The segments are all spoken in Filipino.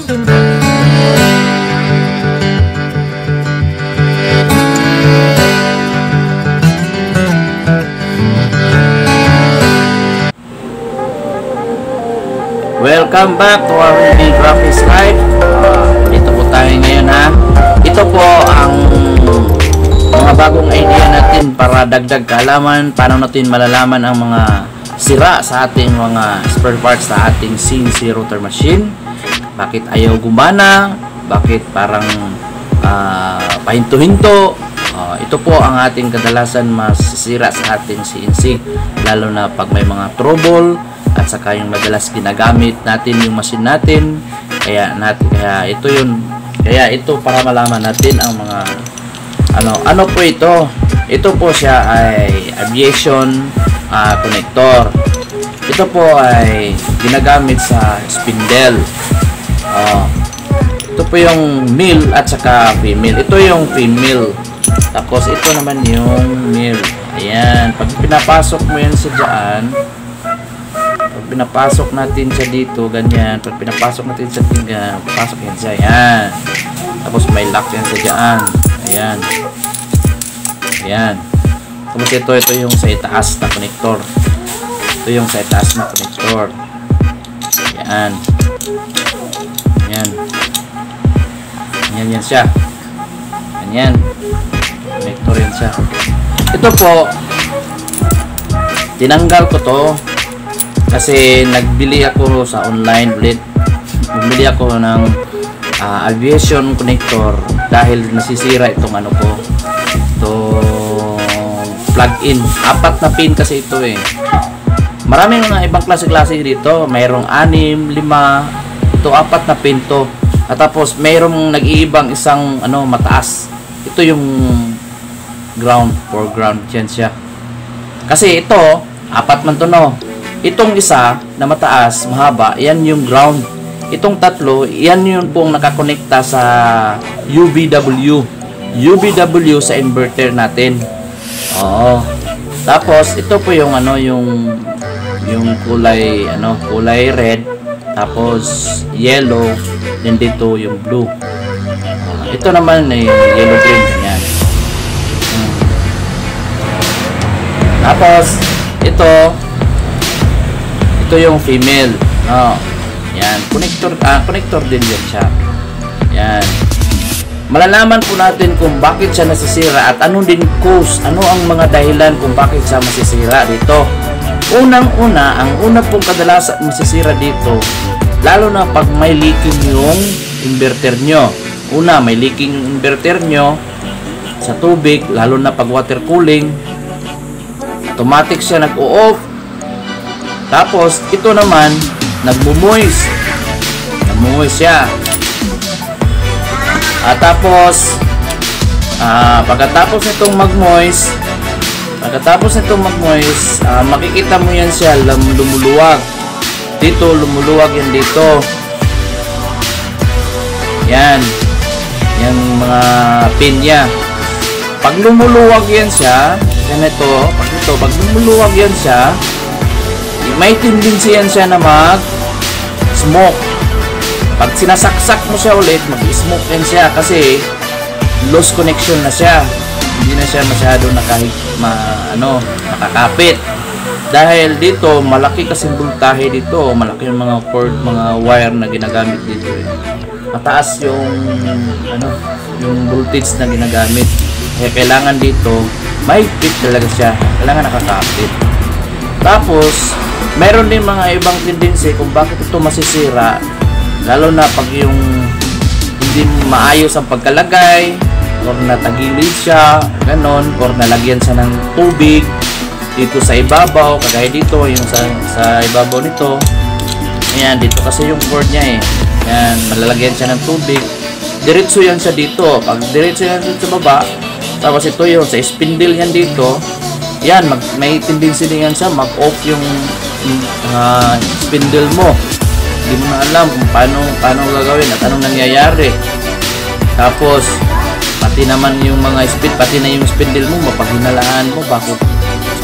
Welcome back to our Ruby Graphics Live. Dito po tayo ngayon ha. Ito po ang mga bagong idea natin para dagdag kaalaman. Paano natin malalaman ang mga sira sa ating mga spare parts sa ating CNC router machine. Bakit ayaw gumana? Bakit parang pahinto-hinto? Ito po ang ating kadalasan masisira sa ating CNC, lalo na pag may mga trouble at saka yung madalas ginagamit natin yung machine natin. Kaya ito para malaman natin ang mga ano po ito. Ito po siya ay aviation connector. Ito po ay ginagamit sa spindle. Ito po yung male at saka female. Ito yung female, tapos ito naman yung male. Ayan, pag pinapasok mo yan sa dyan, pinapasok natin siya dito, ganyan. Pag pinapasok natin sa tinga, papasok yan siya, yan. Tapos may lock yan sa dyan. Ayan. Ayan. Tapos ito yung sa itaas na connector. Ito yung sa itaas na connector. Ayan. Ayan. Ayan yan siya. Ayan. Connector yan siya. Ito po, tinanggal ko to kasi nagbili ako sa online ulit. Bumili ako ng aviation connector dahil nasisira itong ano ko, itong plug-in. 4 na pin kasi ito eh. Maraming mga ibang klase-klase dito. Mayroong 6, 5. Ito 4 na pin to. At tapos mayroong nag-iibang isang mataas. Ito yung ground, for ground yan siya. Kasi ito 4 man to, no. Itong isa na mataas, mahaba, yan yung ground. Itong tatlo, yan yung pong nakakonekta sa UVW sa inverter natin. Tapos ito po yung yung kulay red, tapos yellow, then dito yung blue. Ito naman ay yellow green, yan. Tapos ito yung female. Yan, connector din yan siya. Yan. Malalaman po natin kung bakit siya nasisira at ano din cause, ano ang mga dahilan kung bakit siya masisira dito. Unang-una, ang una pong kadalasan masisira dito, lalo na pag may leaking yung inverter nyo. Una, may leaking inverter nyo sa tubig, lalo na pag water cooling, automatic siya nag-o-off. Tapos ito naman nagmo-moist siya. Tapos pagkatapos nitong mag-moist, makikita mo yan siya lumuluwag. Dito lumuluwag yan dito. Yan. Yung mga pin niya. Pag lumuluwag yan siya, pag lumuluwag yan siya, may tendency yan siya na mag-smoke. Pag sinasaksak mo siya ulit, mag-smoke yan siya kasi lost connection na siya. Hindi na siya masyado nakakapit. Dahil dito, malaki kasi voltahe dito. Malaki yung mga cord, mga wire na ginagamit dito eh. Mataas yung voltage na ginagamit. Kaya kailangan dito, may fit talaga siya. Kailangan nakakapit. Tapos, meron din mga ibang tendency kung bakit ito masisira, lalo na pag yung hindi maayos ang pagkalagay, or natagilid siya, ganon, or nalagyan siya ng tubig dito sa ibabaw, kagaya dito, yung sa ibabaw nito. Ayan, dito kasi yung cord niya eh. Ayan, malalagyan siya ng tubig. Diretso yan siya dito. Pag diretso yan sa baba, tapos ito yung sa spindle yan dito, yan, may tendency din yan siya mag-off yung spindle mo. Hindi mo na alam kung paano gagawin at anong nangyayari. Tapos pati naman yung mga pati na yung spindle mo, mapaghinalaan mo bakit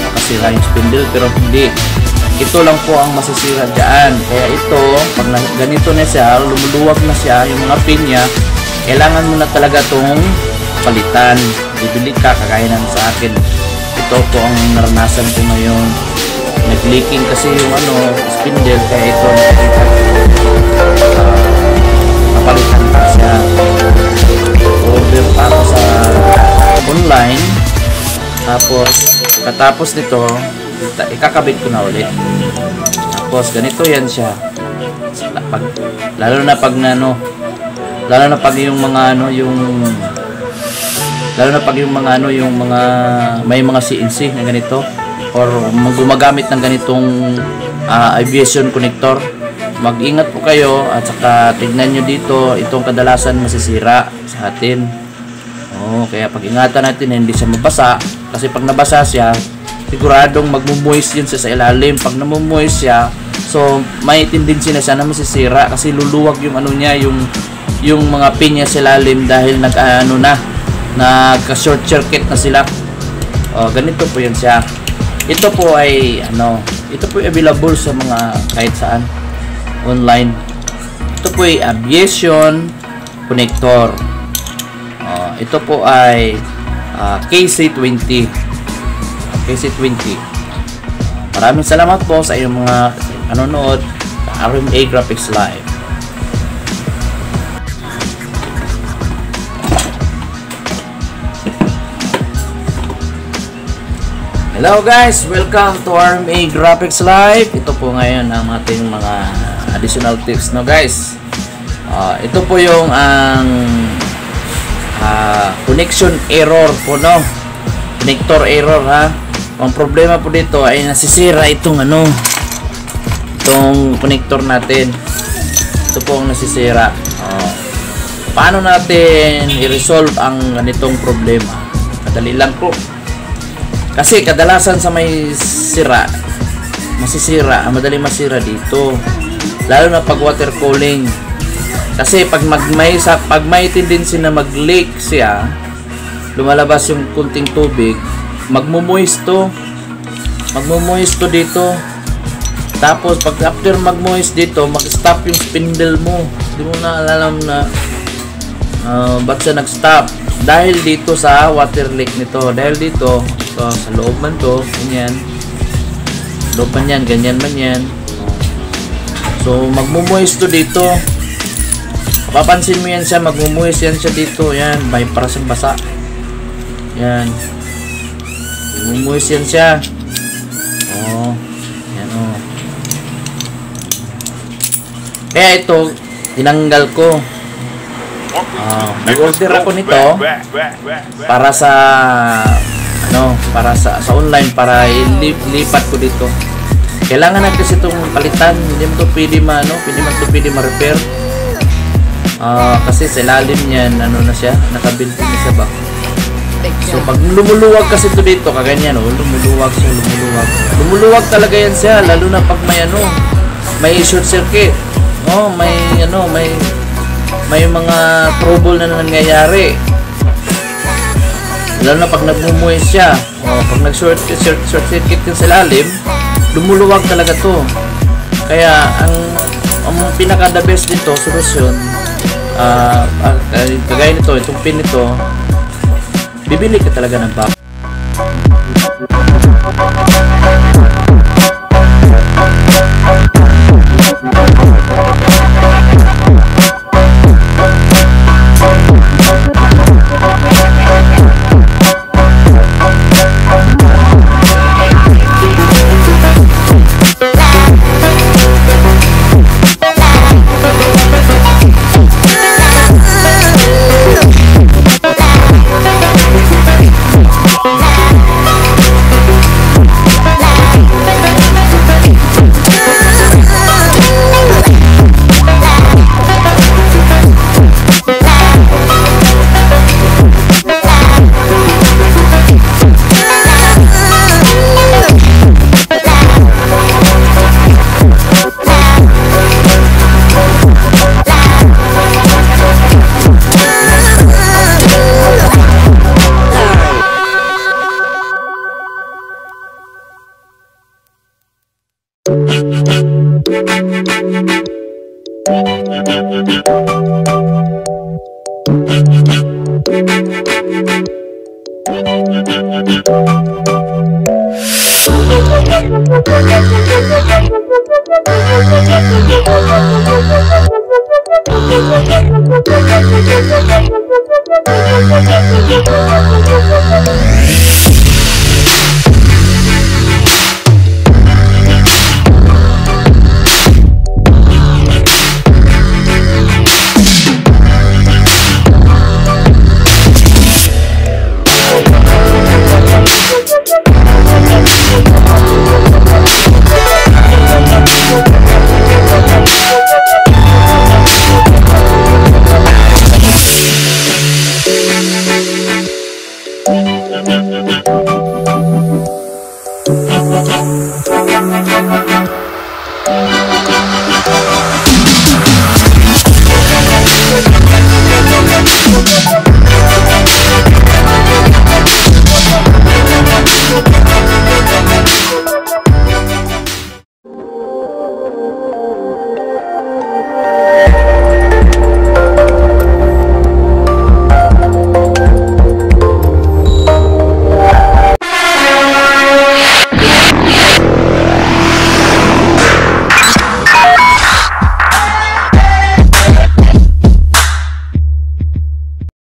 makasira yung spindle, pero hindi. ito lang po ang masisira dyan. Kaya ito, pag ganito na siya, lumuluwag na siya, yung mga pin niya, kailangan mo na talaga itong palitan. Bibili ka, kagaya ng sa akin. Ito po ang naranasan ko ngayon. Nag-leaking kasi yung spindle, kaya ito nakikita napalitan pa siya. Order pa ako sa online, tapos katapos nito ikakabit ko na ulit. Tapos ganito yan siya. Lalo na pag yung mga may mga CNC na ganito, or gumagamit ng ganitong aviation connector, mag-ingat po kayo at saka tignan nyo dito, itong kadalasan masisira sa atin. Kaya pag-ingatan natin na hindi siya mabasa, kasi pag nabasa siya, siguradong magmumoist yun siya sa ilalim. Pag namumoist siya, so may tendency na siya na masisira kasi luluwag yung niya, yung mga pin niya sa ilalim dahil nagka-short circuit na sila. Ganito po yun siya. Ito po ay available sa mga kahit saan online. Ito po ay aviation connector. Ito po ay KC20. Maraming salamat po sa iyong mga nanonood sa RMA Graphics Live. Hello guys, welcome to RMA Graphics Live. Ito po ngayon ang ating mga additional tips, no guys. Ito po yung connection error po, no, connector error, ha. Ang problema po dito ay nasisira itong itong connector natin. Ito po ang nasisira. Paano natin i-resolve ang ganitong problema? Madali lang po. Kasi kadalasan sa may sira, madali masira dito. Lalo na pag water cooling. Kasi pag may tendency na mag-leak siya, lumalabas yung kunting tubig, magmo-moist to dito. Tapos pag after mag-moist dito, mag-stop yung spindle mo. Hindi mo na alam na ba't siya nag-stop. Dahil dito sa water leak nito. Dahil dito, sa loob man to, ganyan. Loob man yan, ganyan man yan. So magmo-moist to dito. Papansin mo yan siya, magmo-moist yan siya dito. Yan, may parasang basa. Yan. Magmo-moist yan siya. Yan Kaya ito, tinanggal ko. Nag-order ako nito para sa online, para ilipat ko dito. Kailangan natin kasi itong palitan. Hindi mo ito pwede ma-repair. Kasi sa ilalim niyan, na siya, nakabinti na siya ba. So pag lumuluwag kasi ito dito, kaganyan, lumuluwag talaga yan siya, lalo na pag may short circuit. May mga trouble na nangyayari. Lalo na pag nagmumuhay siya, pag nag-short circuit yun sa ilalim, lumuluwag talaga to. Kaya ang pinaka the best dito, solusyon, kagaya nito, itong pin nito, bibili ka talaga ng back.